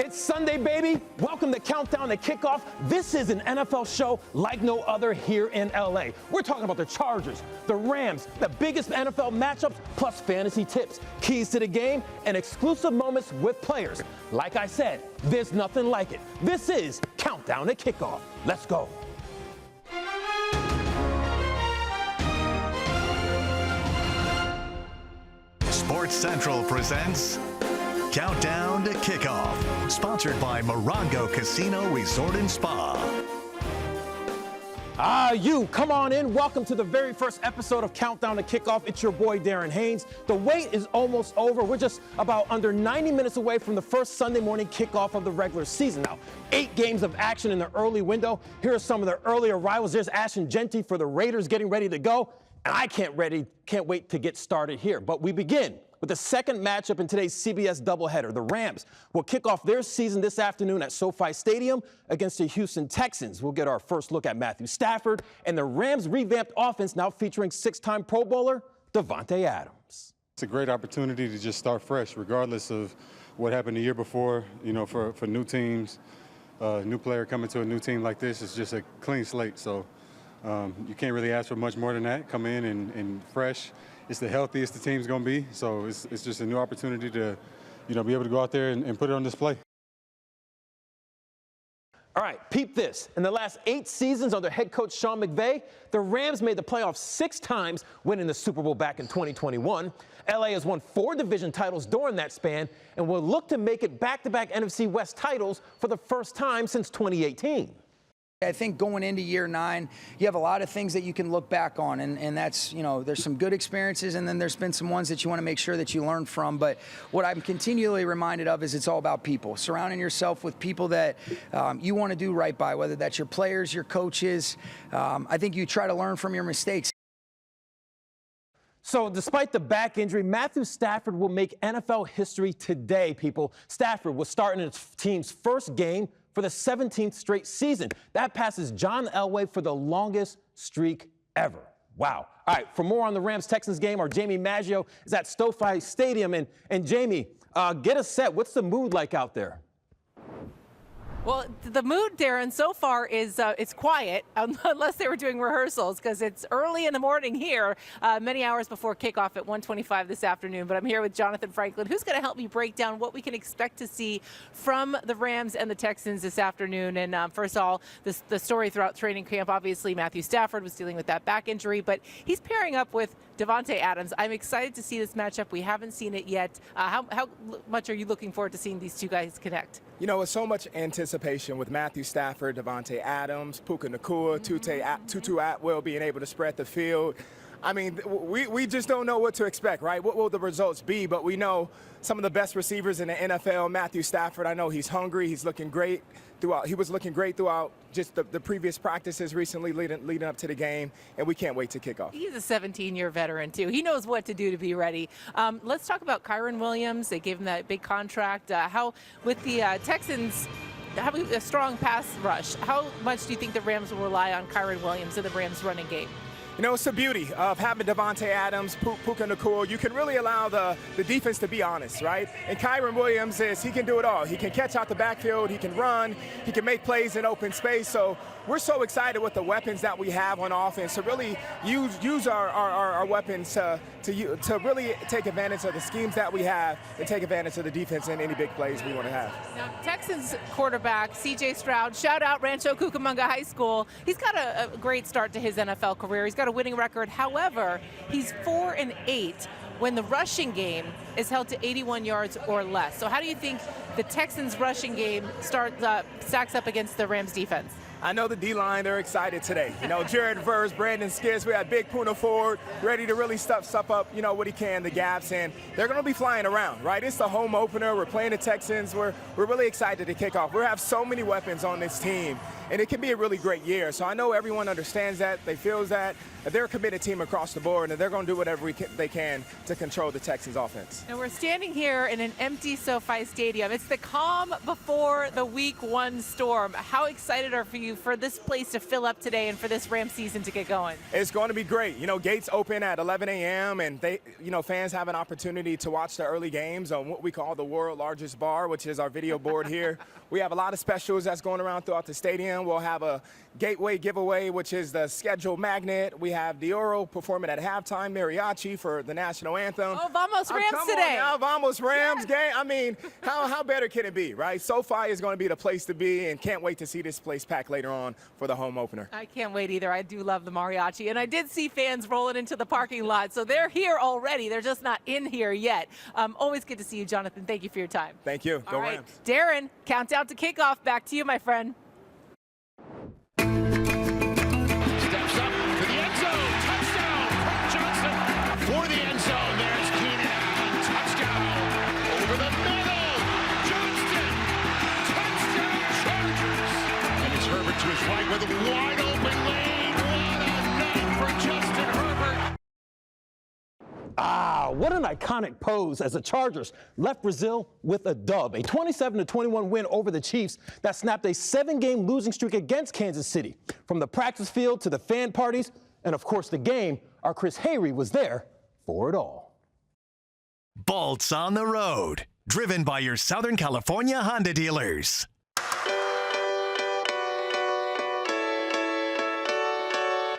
It's Sunday, baby. Welcome to Countdown to Kickoff. This is an NFL show like no other here in LA. We're talking about the Chargers, the Rams, the biggest NFL matchups, plus fantasy tips, keys to the game, and exclusive moments with players. Like I said, there's nothing like it. This is Countdown to Kickoff. Let's go. Sports Central presents Countdown to Kickoff, sponsored by Morongo Casino Resort and Spa. Come on in. Welcome to the very first episode of Countdown to Kickoff. It's your boy, Darren Haynes. The wait is almost over. We're just about under 90 minutes away from the first Sunday morning kickoff of the regular season. Now, 8 games of action in the early window. Here are some of the early arrivals. There's Ashton Genty for the Raiders getting ready to go. And I can't wait to get started here. But we begin with the second matchup in today's CBS doubleheader. The Rams will kick off their season this afternoon at SoFi Stadium against the Houston Texans. We'll get our first look at Matthew Stafford and the Rams' revamped offense now featuring 6-time Pro Bowler Davante Adams. It's a great opportunity to just start fresh, regardless of what happened the year before. You know, for new teams, new player coming to a new team like this is just a clean slate. So you can't really ask for much more than that. Come in and fresh. It's the healthiest the team's going to be, so it's just a new opportunity to, be able to go out there and put it on display. All right, peep this. In the last 8 seasons under head coach Sean McVay, the Rams made the playoffs 6 times, winning the Super Bowl back in 2021. LA has won 4 division titles during that span and will look to make it back-to-back NFC West titles for the first time since 2018. I think going into year 9, you have a lot of things that you can look back on, and that's, there's some good experiences, and then there's been some ones that you want to make sure that you learn from. But what I'm continually reminded of is it's all about people, surrounding yourself with people that you want to do right by, whether that's your players, your coaches. I think you try to learn from your mistakes. So despite the back injury, Matthew Stafford will make NFL history today, people. Stafford will start in his team's first game for the 17th straight season. That passes John Elway for the longest streak ever. Wow. All right, for more on the Rams-Texans game, our Jamie Maggio is at SoFi Stadium. And Jamie, get us set. What's the mood like out there? Well, the mood, Darren, so far is it's quiet, unless they were doing rehearsals, because it's early in the morning here, many hours before kickoff at 1:25 this afternoon. But I'm here with Jonathan Franklin, who's going to help me break down what we can expect to see from the Rams and the Texans this afternoon. And first of all, the story throughout training camp, obviously Matthew Stafford was dealing with that back injury, but he's pairing up with Davante Adams. I'm excited to see this matchup. We haven't seen it yet. How much are you looking forward to seeing these two guys connect? With so much anticipation with Matthew Stafford, Davante Adams, Puka Nacua, Tutu Atwell being able to spread the field. I mean, we just don't know what to expect, right? What will the results be? But we know some of the best receivers in the NFL. Matthew Stafford, I know he's hungry. He's looking great throughout. He was looking great throughout just the previous practices recently leading up to the game, and we can't wait to kick off. He's a 17-year veteran, too. He knows what to do to be ready. Let's talk about Kyren Williams. They gave him that big contract. How, with the Texans having a strong pass rush, how much do you think the Rams will rely on Kyren Williams in the Rams running game? It's the beauty of having Davante Adams, Puka Nacua. You can really allow the defense to be honest, right? And Kyren Williams he can do it all. He can catch out the backfield, he can run, he can make plays in open space. So we're so excited with the weapons that we have on offense to really use our weapons to really take advantage of the schemes that we have and take advantage of the defense in any big plays we want to have. Now, Texans quarterback C.J. Stroud, shout out Rancho Cucamonga High School. He's got a great start to his NFL career. He's got a winning record. However, he's 4-8 when the rushing game is held to 81 yards or less. So how do you think the Texans rushing game stacks up against the Rams defense? I know the D-line, they're excited today. Jared Verse, Brandon Skis, we had Big Puna Ford ready to really stuff up, what he can, the gaps, and they're going to be flying around, right? It's the home opener. We're playing the Texans. We're really excited to kick off. We have so many weapons on this team, and it can be a really great year. So I know everyone understands that. They feel that they're a committed team across the board, and they're going to do whatever they can to control the Texans offense. And we're standing here in an empty SoFi Stadium. It's the calm before the Week 1 storm. How excited are you you for this place to fill up today and for this Ram season to get going? It's going to be great. You know, gates open at 11 a.m. and fans have an opportunity to watch the early games on what we call the world's largest bar, which is our video board here. We have a lot of specials that's going around throughout the stadium. We'll have a gateway giveaway, which is the schedule magnet. We have Dioro performing at halftime, mariachi for the national anthem. Oh, Vamos Rams come today. On now, Vamos Rams game. I mean, how better can it be, right? SoFi is going to be the place to be, and can't wait to see this place packed later on for the home opener. I can't wait either. I do love the mariachi, and I did see fans rolling into the parking lot, so they're here already. They're just not in here yet. Always good to see you, Jonathan. Thank you for your time. Thank you. Go All right, Rams. Darren, countdown to kickoff. Back to you, my friend. Steps up for the end zone. Touchdown. Johnson for the end zone. There's Keenan Allen. Touchdown. Over the middle. Johnston. Touchdown Chargers. And it's Herbert to his right with a wide open lane. What a night for Justin Herbert. What an iconic pose as the Chargers left Brazil with a dub, a 27-21 win over the Chiefs that snapped a 7-game losing streak against Kansas City. From the practice field to the fan parties and, of course, the game, our Chris Haynes was there for it all. Bolts on the road, driven by your Southern California Honda dealers.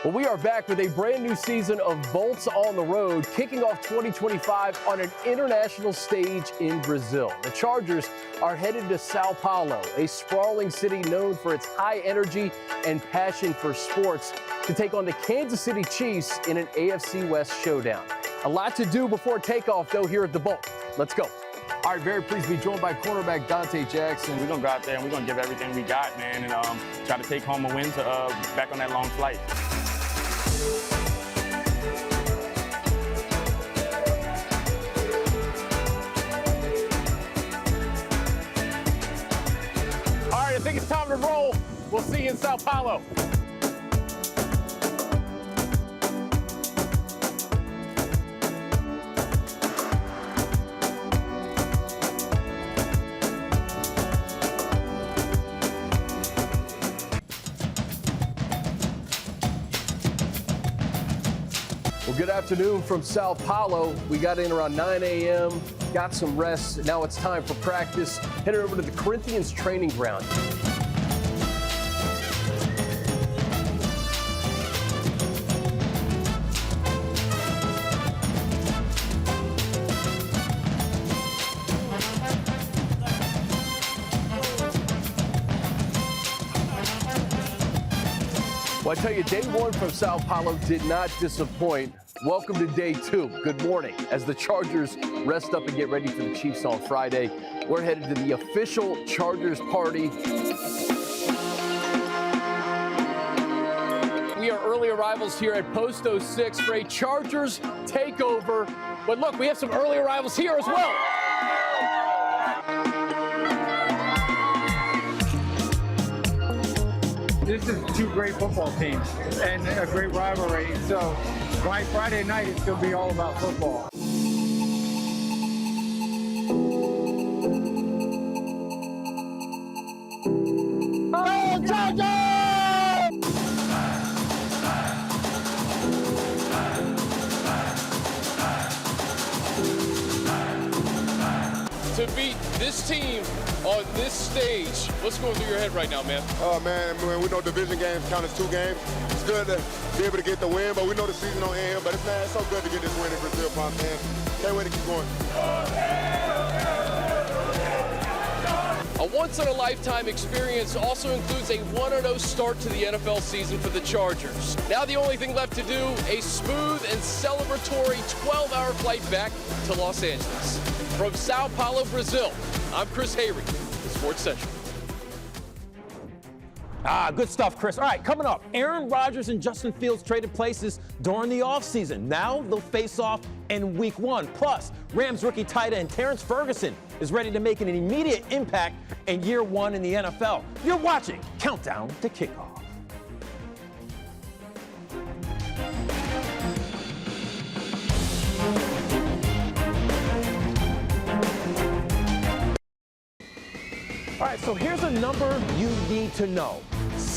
Well, we are back with a brand new season of Bolts on the Road, kicking off 2025 on an international stage in Brazil. The Chargers are headed to Sao Paulo, a sprawling city known for its high energy and passion for sports, to take on the Kansas City Chiefs in an AFC West showdown. A lot to do before takeoff, though, here at the Bolt. Let's go. All right, very pleased to be joined by cornerback Dante Jackson. We're going to go out there and we're going to give everything we got, man, and try to take home a win to back on that long flight. All right, I think it's time to roll. We'll see you in Sao Paulo. Well, good afternoon from Sao Paulo. We got in around 9 a.m., got some rest. Now it's time for practice. Headed over to the Corinthians training ground. Well, I tell you, day one from Sao Paulo did not disappoint. Welcome to day two. Good morning. As the Chargers rest up and get ready for the Chiefs on Friday, we're headed to the official Chargers party. We are early arrivals here at Post 06 for a Chargers takeover. But look, we have some early arrivals here as well. This is two great football teams and a great rivalry. So by Friday night, it's going to be all about football. Oh, Chargers! To beat this team on this stage, what's going through your head right now, man? Oh, man, we know division games count as 2 games. It's good to be able to get the win, but we know the season don't end here. But it's so good to get this win in Brazil, man. Can't wait to keep going. A once-in-a-lifetime experience also includes a 1-0 start to the NFL season for the Chargers. Now the only thing left to do, a smooth and celebratory 12-hour flight back to Los Angeles. From Sao Paulo, Brazil, I'm Chris Haynes, Sports Central. Good stuff, Chris. All right, coming up, Aaron Rodgers and Justin Fields traded places during the offseason. Now they'll face off in Week 1. Plus, Rams rookie tight end Terrence Ferguson is ready to make an immediate impact in year 1 in the NFL. You're watching Countdown to Kickoff. All right, so here's a number you need to know.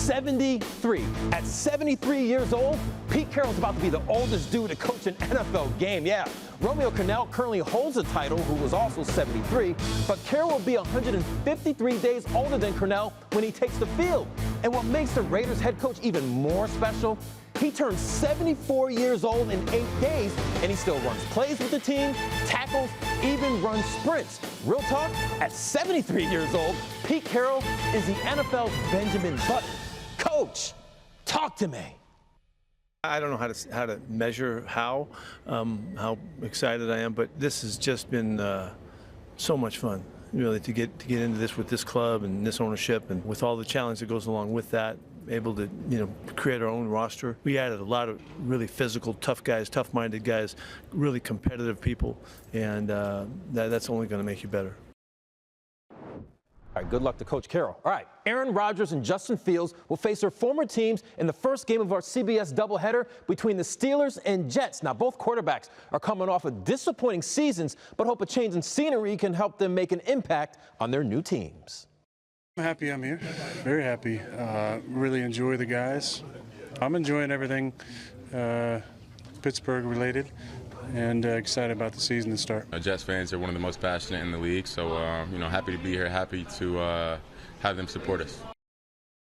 73. At 73 years old, Pete Carroll's about to be the oldest dude to coach an NFL game. Yeah, Romeo Crennel currently holds the title, who was also 73, but Carroll will be 153 days older than Crennel when he takes the field. And what makes the Raiders head coach even more special, he turned 74 years old in 8 days, and he still runs plays with the team, tackles, even runs sprints. Real talk, at 73 years old, Pete Carroll is the NFL's Benjamin Button. Coach, talk to me. I don't know how to measure how excited I am, but this has just been so much fun, really, to get into this with this club and this ownership, and with all the challenge that goes along with that. Able to, create our own roster. We added a lot of really physical, tough guys, tough-minded guys, really competitive people, and that's only going to make you better. All right, good luck to Coach Carroll. All right, Aaron Rodgers and Justin Fields will face their former teams in the first game of our CBS doubleheader between the Steelers and Jets. Now, both quarterbacks are coming off of disappointing seasons, but hope a change in scenery can help them make an impact on their new teams. I'm happy I'm here. Very happy. Really enjoy the guys. I'm enjoying everything Pittsburgh related, and excited about the season to start. Jets fans are one of the most passionate in the league, so happy to be here, happy to have them support us.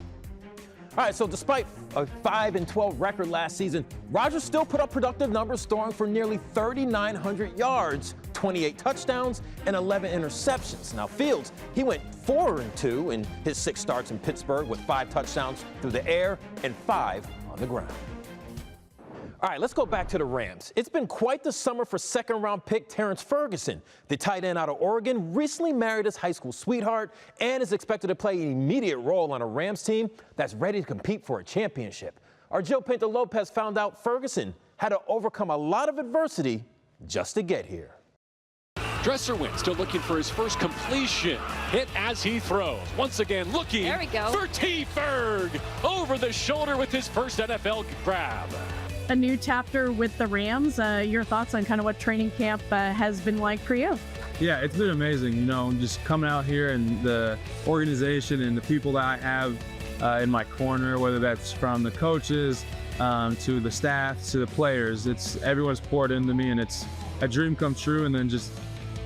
All right, so despite a 5-12 record last season, Rodgers still put up productive numbers, throwing for nearly 3,900 yards, 28 touchdowns, and 11 interceptions. Now, Fields, he went 4-2 in his 6 starts in Pittsburgh with 5 touchdowns through the air and 5 on the ground. All right, let's go back to the Rams. It's been quite the summer for second-round pick Terrence Ferguson. The tight end out of Oregon recently married his high school sweetheart and is expected to play an immediate role on a Rams team that's ready to compete for a championship. Our Joe Pinto Lopez found out Ferguson had to overcome a lot of adversity just to get here. Dresserwin still looking for his first completion. Hit as he throws. Once again looking there we go. For T. Ferg. Over the shoulder with his first NFL grab. A new chapter with the Rams. Your thoughts on kind of what training camp has been like for you? Yeah, it's been amazing, just coming out here and the organization and the people that I have in my corner, whether that's from the coaches to the staff to the players. Everyone's poured into me, and it's a dream come true, and then just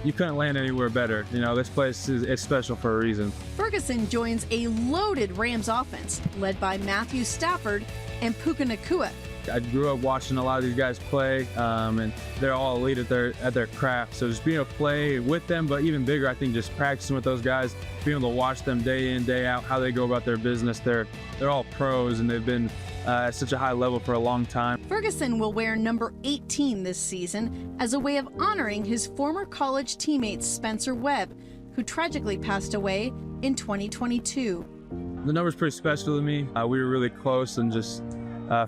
you couldn't land anywhere better. This place is special for a reason. Ferguson joins a loaded Rams offense led by Matthew Stafford and Puka Nacua. I grew up watching a lot of these guys play, and they're all elite at their craft. So just being able to play with them, but even bigger, I think just practicing with those guys, being able to watch them day in, day out, how they go about their business. They're all pros, and they've been at such a high level for a long time. Ferguson will wear number 18 this season as a way of honoring his former college teammate Spencer Webb, who tragically passed away in 2022. The number's pretty special to me. We were really close, and just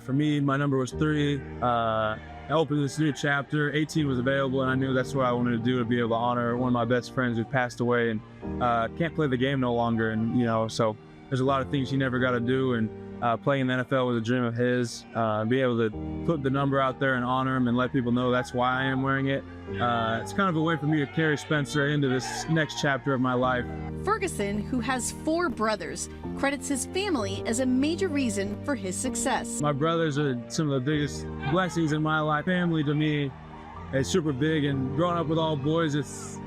for me, my number was 3. I opened this new chapter. 18 was available, and I knew that's what I wanted to do, to be able to honor one of my best friends who passed away and can't play the game no longer. And so there's a lot of things he never got to do, and playing in the NFL was a dream of his. Be able to put the number out there and honor him and let people know that's why I am wearing it. It's kind of a way for me to carry Spencer into this next chapter of my life. Ferguson, who has 4 brothers, credits his family as a major reason for his success. My brothers are some of the biggest blessings in my life. Family to me is super big, and growing up with all boys, it's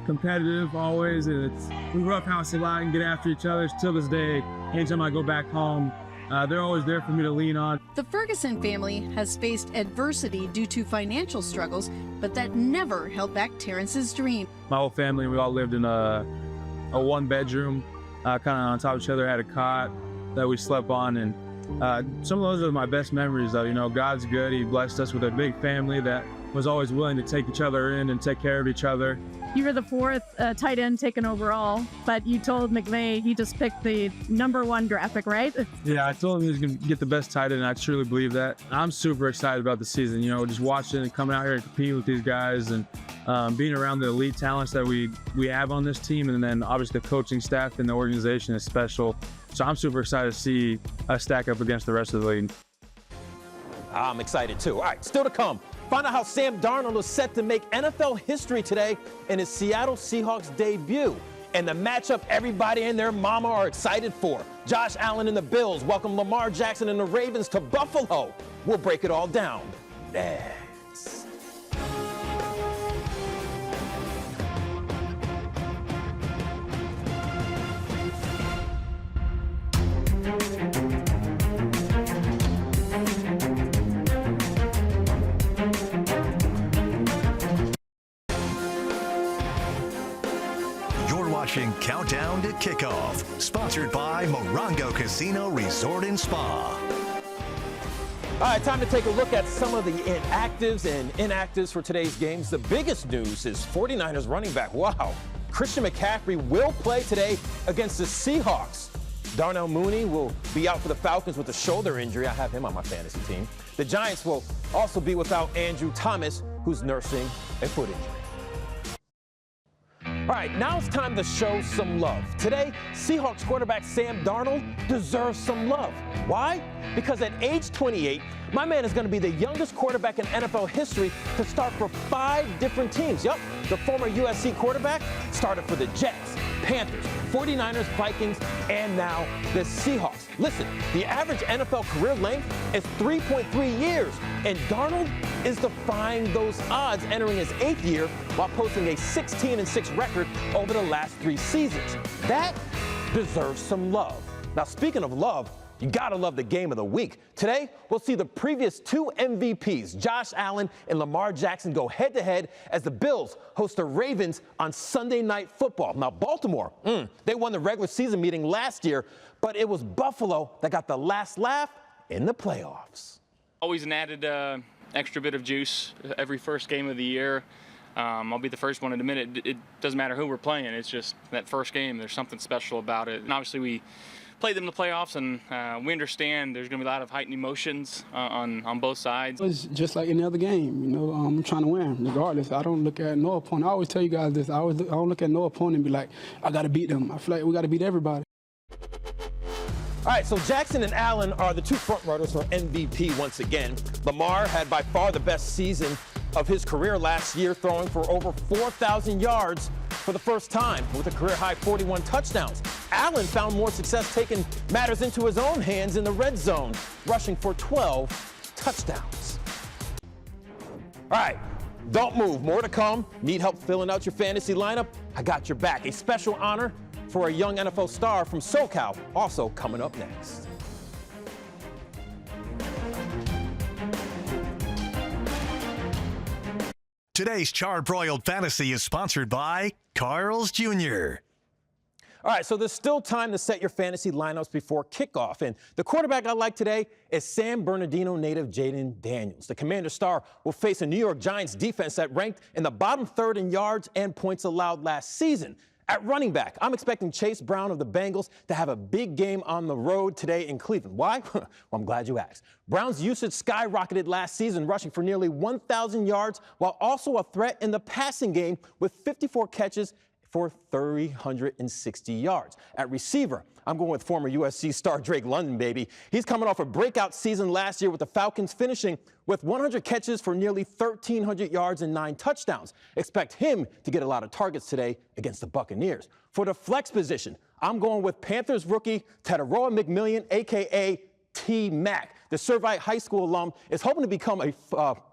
competitive always, and we roughhouse a lot and get after each other. Till this day, anytime I go back home, they're always there for me to lean on. The Ferguson family has faced adversity due to financial struggles, but that never held back Terrence's dream. My whole family, we all lived in a 1-bedroom, kind of on top of each other, had a cot that we slept on, and some of those are my best memories, though. God's good. He blessed us with a big family that was always willing to take each other in and take care of each other. You were the 4th tight end taken overall, but you told McVay he just picked the number 1 draft pick, right? Yeah, I told him he was going to get the best tight end, and I truly believe that. I'm super excited about the season, just watching and coming out here and competing with these guys, and being around the elite talents that we have on this team, and then obviously the coaching staff and the organization is special. So I'm super excited to see us stack up against the rest of the league. I'm excited too. All right, still to come. Find out how Sam Darnold is set to make NFL history today in his Seattle Seahawks debut. and the matchup everybody and their mama are excited for. Josh Allen and the Bills welcome Lamar Jackson and the Ravens to Buffalo. We'll break it all down next. Watching Countdown to Kickoff, sponsored by Morongo Casino Resort and Spa. All right, time to take a look at some of the inactives and inactives for today's games. The biggest news is 49ers running back, wow, Christian McCaffrey will play today against the Seahawks. Darnell Mooney will be out for the Falcons with a shoulder injury. I have him on my fantasy team. The Giants will also be without Andrew Thomas, who's nursing a foot injury. All right, now it's time to show some love. Today, Seahawks quarterback Sam Darnold deserves some love. Why? Because at age 28, my man is going to be the youngest quarterback in NFL history to start for 5 different teams. Yup, the former USC quarterback started for the Jets, Panthers, 49ers, Vikings, and now the Seahawks. Listen, the average NFL career length is 3.3 years, and Darnold is defying those odds, entering his 8th year while posting a 16-6 record over the last 3 seasons. That deserves some love. Now, speaking of love, you gotta love the game of the week. Today, we'll see the previous 2 MVPs, Josh Allen and Lamar Jackson, go head-to-head as the Bills host the Ravens on Sunday Night Football. Now, Baltimore, they won the regular season meeting last year, but it was Buffalo that got the last laugh in the playoffs. Always an added extra bit of juice every first game of the year. I'll be the first one to admit it. It doesn't matter who we're playing. It's just that first game, there's something special about it. And obviously, we play them in the playoffs, and we understand there's going to be a lot of heightened emotions on both sides. It's just like any other game, you know. I'm trying to win, regardless. I don't look at no opponent. I always tell you guys this. I don't look at no opponent and be like, I got to beat them. I feel like we got to beat everybody. All right, so Jackson and Allen are the 2 frontrunners for MVP once again. Lamar had by far the best season of his career last year, throwing for over 4,000 yards for the first time with a career-high 41 touchdowns. Allen found more success taking matters into his own hands in the red zone, rushing for 12 touchdowns. All right, don't move. More to come. Need help filling out your fantasy lineup? I got your back. A special honor for a young NFL star from SoCal, also coming up next. Today's Charbroiled Fantasy is sponsored by Carl's Jr. All right, so there's still time to set your fantasy lineups before kickoff. And the quarterback I like today is San Bernardino native Jaden Daniels. The Commander star will face a New York Giants defense that ranked in the bottom 3rd in yards and points allowed last season. At running back, I'm expecting Chase Brown of the Bengals to have a big game on the road today in Cleveland. Why? Well, I'm glad you asked. Brown's usage skyrocketed last season, rushing for nearly 1,000 yards, while also a threat in the passing game with 54 catches for 360 yards. At receiver, I'm going with former USC star Drake London, baby. He's coming off a breakout season last year with the Falcons, finishing with 100 catches for nearly 1,300 yards and 9 touchdowns. Expect him to get a lot of targets today against the Buccaneers. For the flex position, I'm going with Panthers rookie Tataroa McMillian, a.k.a. T-Mac. The Servite High School alum is hoping to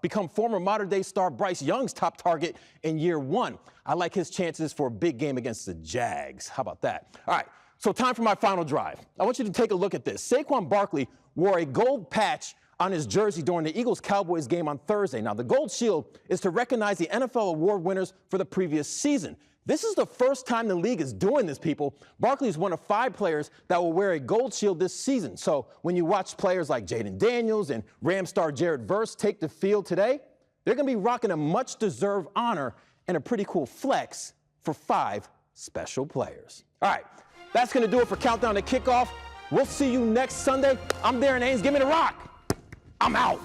become former modern-day star Bryce Young's top target in year 1. I like his chances for a big game against the Jags. How about that? All right, so time for my final drive. I want you to take a look at this. Saquon Barkley wore a gold patch on his jersey during the Eagles-Cowboys game on Thursday. Now, the Gold Shield is to recognize the NFL award winners for the previous season. This is the first time the league is doing this, people. Barkley is one of 5 players that will wear a gold shield this season. So when you watch players like Jaden Daniels and Ram star Jared Verse take the field today, they're going to be rocking a much-deserved honor and a pretty cool flex for 5 special players. All right, that's going to do it for Countdown to Kickoff. We'll see you next Sunday. I'm Darren Haynes. Give me the rock. I'm out.